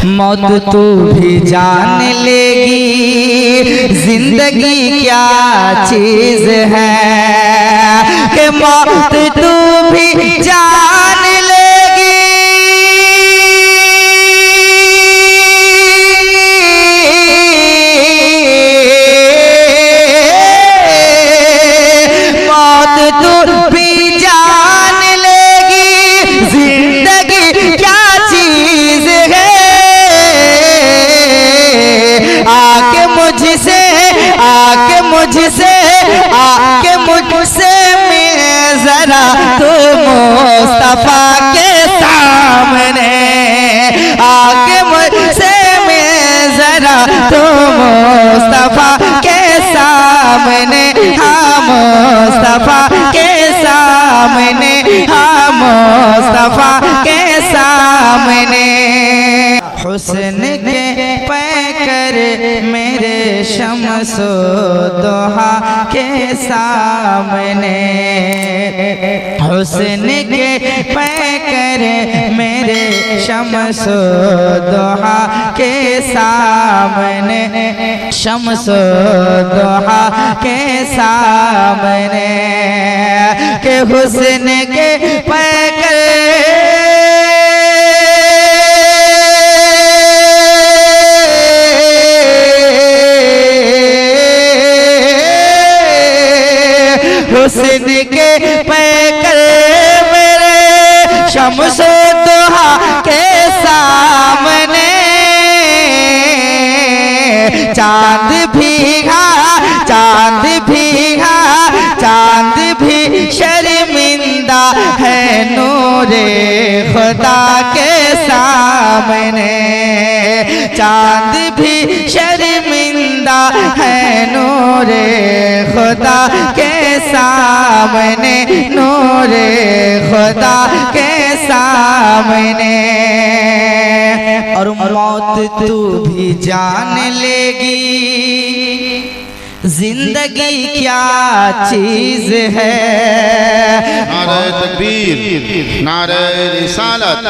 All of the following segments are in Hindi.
मौत तू भी जान लेगी जिंदगी क्या चीज है, कि मौत तू भी जान लेगी मौत तू भी जान लेगी जिंदगी क्या चीज है। आके मुझसे आके मुझसे आके मुझसे मिल जरा तू मुस्तफा के सामने, आके मुझसे मिल जरा तू मुस्तफा के सामने, हाँ मुस्तफा के सामने, हाँ मुस्तफा के सामने। हुस्न के पैकर मेरे शम्सो दोहा के सामने, हुस्न के पैकर मेरे शम्सो दोहा के सामने, शम्सो दोहा के सामने, के हुस्न के पैकर हुस्न के पैकर मेरे शम्सो दोहा के सामने, चांद भीगा चांद भीगा चांद भी शर्मिंदा है नूरे खुदा के सामने, चांद भी शर्मिंदा है नूरे खुदा के सामने, नूरे खुदा के सामने। और मौत तू भी जान लेगी जिंदगी क्या चीज है। नारे तकबीर, नारे रिसालत,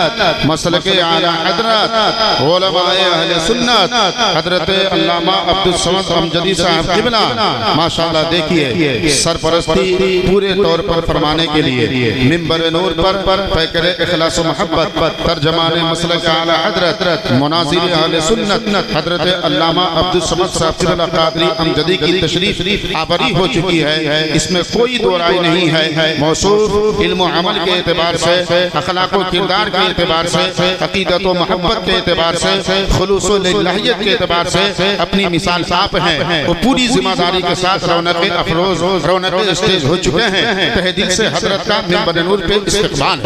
मसलके आला हजरत उलमाए अहले सुन्नत हजरत अल्लामा अब्दुल समद अमजदी साहब किबला माशाअल्लाह। देखिए सरपरस्ती पूरे तौर पर फरमाने के लिए मिंबर नूर पर पैकर इखलास व मोहब्बत तर्जमान मसलके आला हजरत मुनाजिर अहले सुन्नत हजरत अल्लामा अब्दुल समद साहब किबला कादरी अमजदी की तशरीफ आबरी हो चुकी है, इसमें कोई दो राय नहीं है। मौसूफ इल्म अमल के एतबार से, अखलाक व किरदार के एतबार से, अकीदत व मोहब्बत के एतबार से, खुलूस व लिल्लाहियत के एतबार से अपनी मिसाल साफ है। वो पूरी जिम्मेदारी के साथ रौनक अफरोज रौनक स्टेज हो चुके हैं। तहे दिल से हजरत का मिंबर नूर पे इस्तकबाल।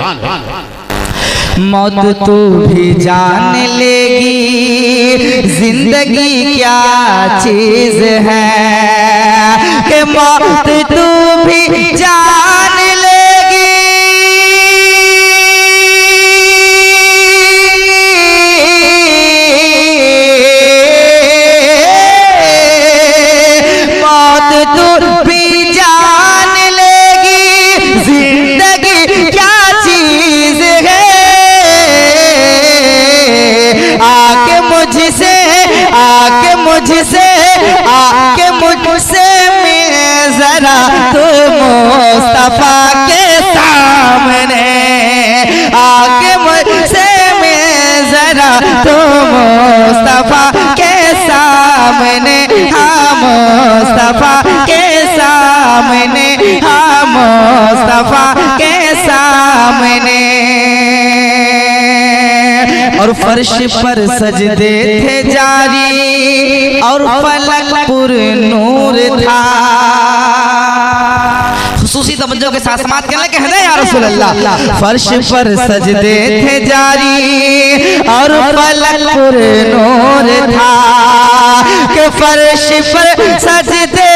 मौत तू भी जान लेगी जिंदगी क्या चीज है, कि मौत तू भी जान लेगी मौत तू भी जान लेगी जिंदगी क्या चीज है। आके मुझसे आके मुझसे आके मुझसे मिल जरा तू मुस्तफा के सामने, आके मुझसे मिल जरा तू मुस्तफा के सामने, हाँ मुस्तफा के सामने, हाँ मुस्तफा के सामने। और फर्श पर सजदे थे जारी और फलक पुर नूर था। खुसूसी तवज्जो के साथ समात करने के हैं या रसूल अल्लाह। फर्श पर सजदे थे जारी और फलक पुर नूर था, कि फर्श पर सजदे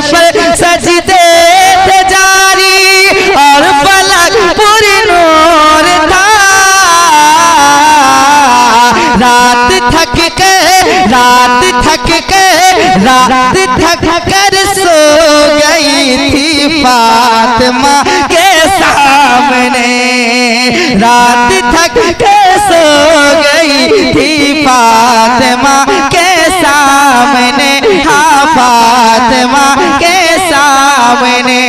पर सजदे थे जारी और फलक पूरी नूर था। रात थक कर फातिमा के सामने, रात थक के सो गई थी फातिमा के सामने, हाँ फातिमा के सामने।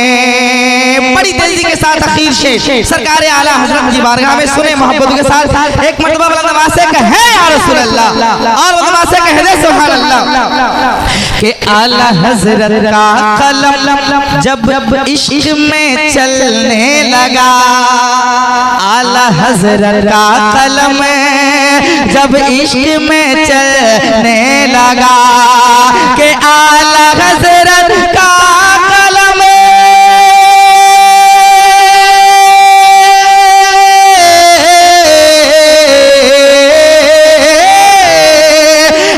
बड़ी तेजी के साथ अखीर से सरकार आला हजरत की बारगाह में सुने मोहब्बत के साथ एक मर्तबा बुलंद से कहे या रसूल अल्लाह, और बुलंद से कह दे सुभान अल्लाह कि आला हजरत का कलम जब इश्क में चलने लगा, आला हजरत का कलम जब इश्क में चलने लगा, कि आला हजरत का कलम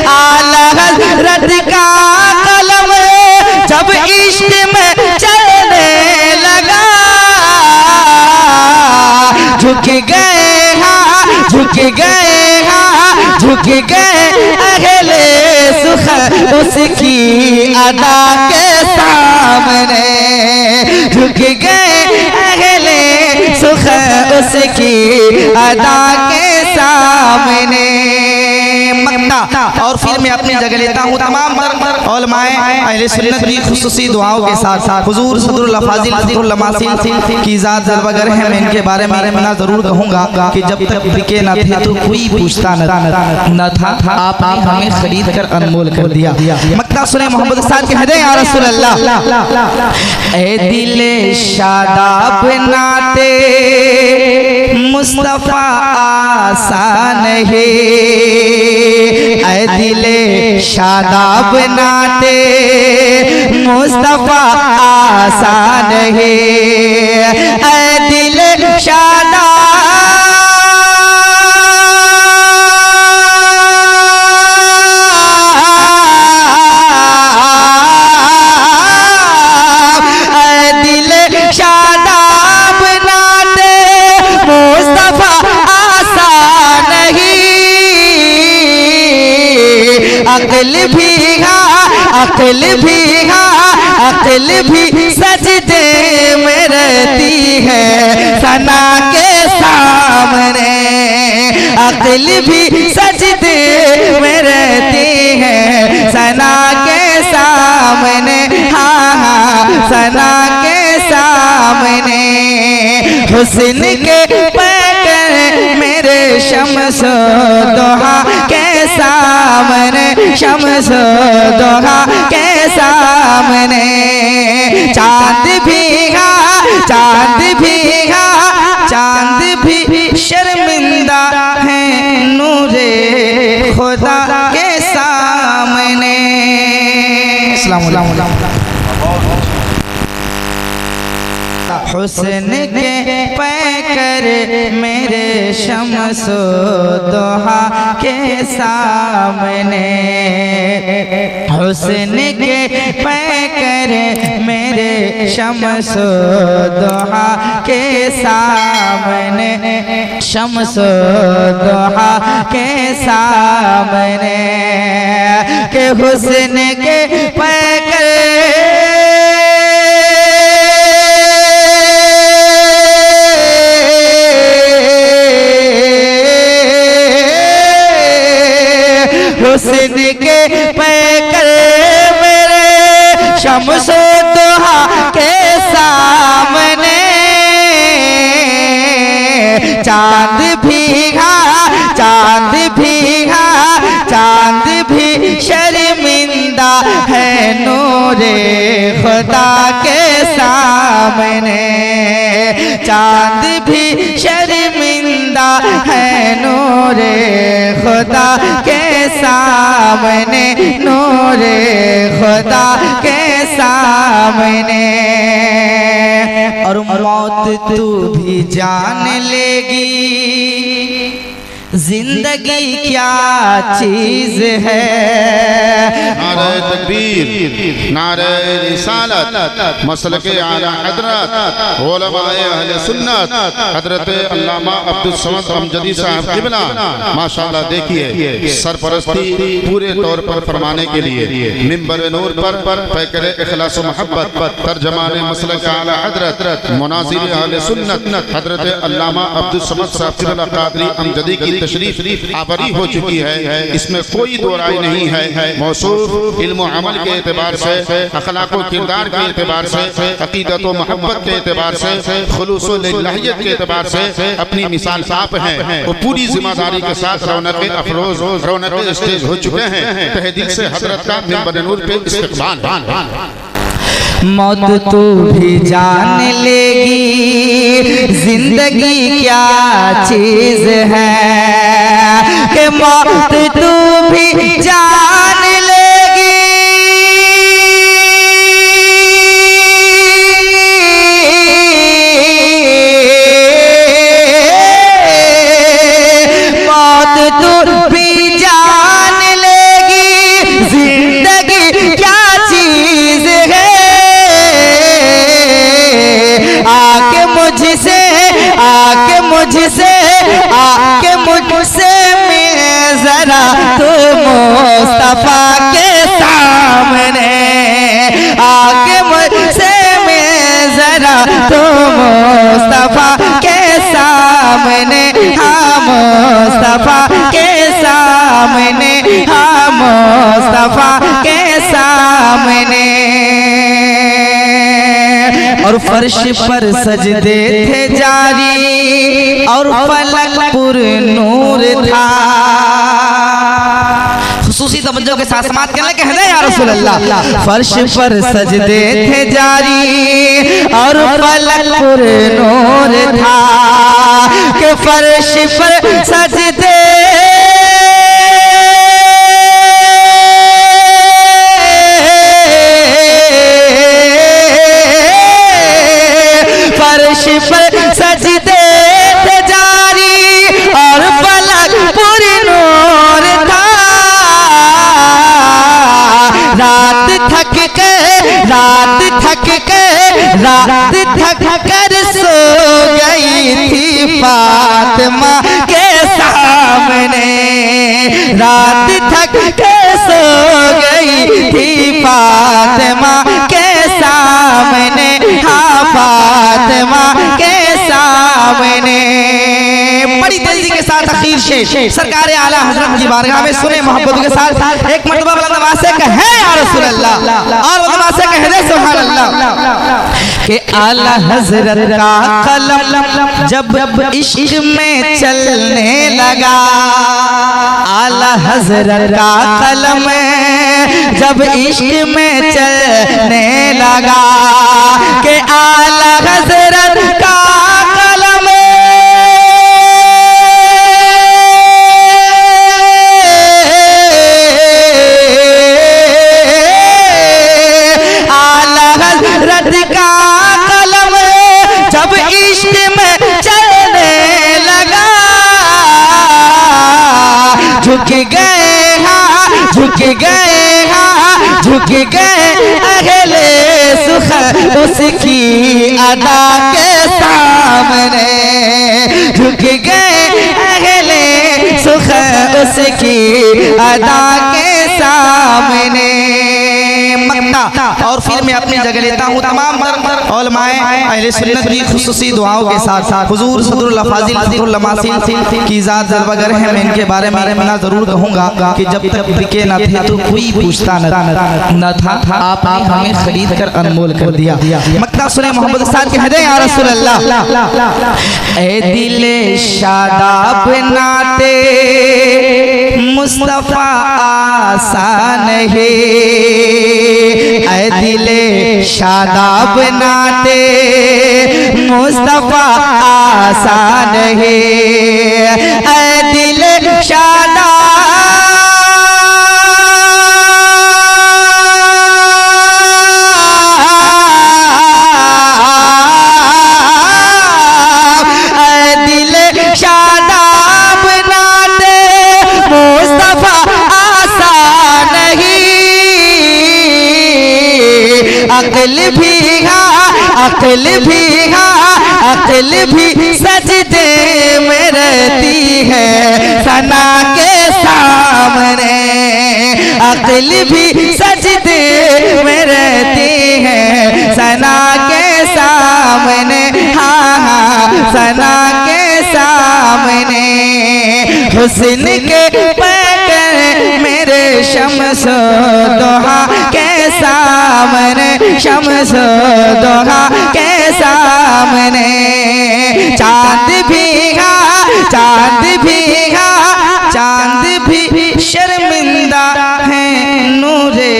आला हजरत का कलम जब इश्क में चलने लगा, झुक गए हाँ झुक गए हाँ झुक गए अगले सुख उसकी अदा के सामने, झुक गए अगले सुख उसकी अदा के सामने। मक्ता और फिर मैं अपनी जगह लेता हूँ तमाम उलमाए अहले सुन्नत की खुसूसी दुआओं के साथ साथ हुजूर सदरुल फाजिल सदरुल लमासिल की ज़ात जलवागर है। मैं इनके बारे में इतना जरूर कहूँगा कि जब तक बिके न थे तो कोई पूछता न था, आपने हमें खरीद कर अनमोल कर दिया। मक्ता सुने मोहम्मद साहब के हदे या रसूल अल्लाह, ए दिले शादाब नाते मुस्तफा आसान है, ऐ दिले शादाब नाते मुस्तफा आसान है, ऐ दिले शादाब अक्ल भी सजदे में रहती है सना के सामने, अक्ल भी सजदे में रहती है सना के सामने, हाँ हाँ सना के सामने। हुस्न के पैकर मेरे शम्सो दोहा के सामने, शम्सो दोहा के सामने। चांद भीगा चांद भीगा चांद भी शर्मिंदा है नूरे खुदा के सामने। अस्सलाम वालेकुम। हुस्न के पैकर मेरे शम्सो दोहा के सामने, हुस्न के पैकर मेरे शम्सो दोहा के सामने, शम्सो दोहा के सामने, के हुस्न के पैकर हुस्न के पैकर मेरे शम्सो दोहा के सामने। चांद भीगा चांद भीगा चांद भी शर्मिंदा है नूरे खुदा के सामने, चांद भी शर्मिंदा है नूरे खुदा के सामने, नूरे खुदा के सामने। और मौत तू भी जान लेगी जिंदगी क्या चीज है। नारे तकबीर, नारे रिसालत, मसलके आला हजरत उलमाए अहले सुन्नत हजरत अल्लामा अब्दुल समद अमजदी साहब किबला माशाअल्लाह। देखिए सरपरस्ती पूरे तौर पर फरमाने के लिए मिंबर नूर पर पैकर इखलास व मोहब्बत तर्जमान मसलके आला हजरत मुनाजिर अहले सुन्नत हजरत अल्लामा अब्दुल समद साहब किबला कादरी अमजदी की तशरीफ आबरी हो चुकी है। इसमें कोई दो राय नहीं है। मौसूफ इल्म अमल के एतबार से, अखलाक व किरदार के एतबार से, अकीदत व मोहब्बत के एतबार से, खुलूस व लिल्लाहियत के एतबार से अपनी मिसाल आप हैं। वो पूरी जिम्मेदारी के साथ रौनक अफरोज रौनक स्टेज हो चुके हैं। तहे दिल से हजरत का मिंबर नूर पे इस्तकबाल। मौत तू भी जान लेगी जिंदगी क्या चीज है, कि मौत तू भी जान लेगी मौत तू भी जान लेगी जिंदगी क्या चीज है। आके मुझसे मिल जरा तू मुस्तफा के सामने, आके मुझसे मिल जरा तू मुस्तफा के सामने, हाँ मुस्तफा के सामने, हाँ मुस्तफा के सामने। और फर्श पर सजदे थे जारी और फलक पुर नूर था। खुसूसी तवज्जो के साथ समात करने के हैं या रसूल अल्लाह। फर्श पर सजदे थे जारी और फलक पुर नूर था, कि फर्श पर सजदे पर सजदे थे जारी और फलक पुर नूर था। रात थक कर सो गई थी फातिमा के सामने, रात थक कर सो गई थी फातिमा के सामने, हाँ फातिमा के सामने। बड़ी तेजी के साथ अखीर से सरकार आला हजरत की बारगाह में सुने मोहब्बत के साथ एक मरतबा बुलंद आवाज से कहे या रसूल अल्लाह, और बुलंद आवाज से कह दे सुभान अल्लाह। कि आला हजरत का कलम जब इश्क में चलने लगा, आला हजरत का कलम जब इश्क में चलने लगा, कि आला हजरत का कलम आला हजरत का कलम जब इश्क में चलने लगा, झुक गए हाँ झुक गए हाँ झुक गए अगले सुख उसकी अदा के सामने, झुक गए अगले सुख उसकी अदा के सामने। मक्ता और फिर मैं अपनी जगह लेता हूँ तमाम उलमाए अहले सुन्नत की खुसूसी दुआओं के साथ साथ हुजूर सदरुल अफाजिल ज़िक्रुल लमासिल की ज़ात जलवागर है। मैं इनके बारे में मैं ज़रूर कहूँगा कि जब तक बिके न थे तो कोई पूछता न था, आपने हमें खरीद कर अनमोल कर दिया। मक्ता सुने मोहम्मद साहब कह दे या रसूल अल्लाह। ए दिले शादाब नाते मुस्तफा आसान है, ऐ दिले शादाब नाते मुस्तफा आसान है, ऐ दिले शादाब ऐ दिले शादाब नाते अक्ल भी सजदे में रहती है सना के सामने। अक्ल भी सजदे में रहती है सना के सामने। हाँ हाँ सना के सामने। हुस्न के पैकर मेरे शम्स दोहा के सामने, शम्स दोहा के सामने। चांद भी शर्मिंदा है नूरे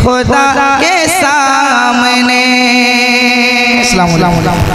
खुदा के सामने। अस्सलाम वालेकुम।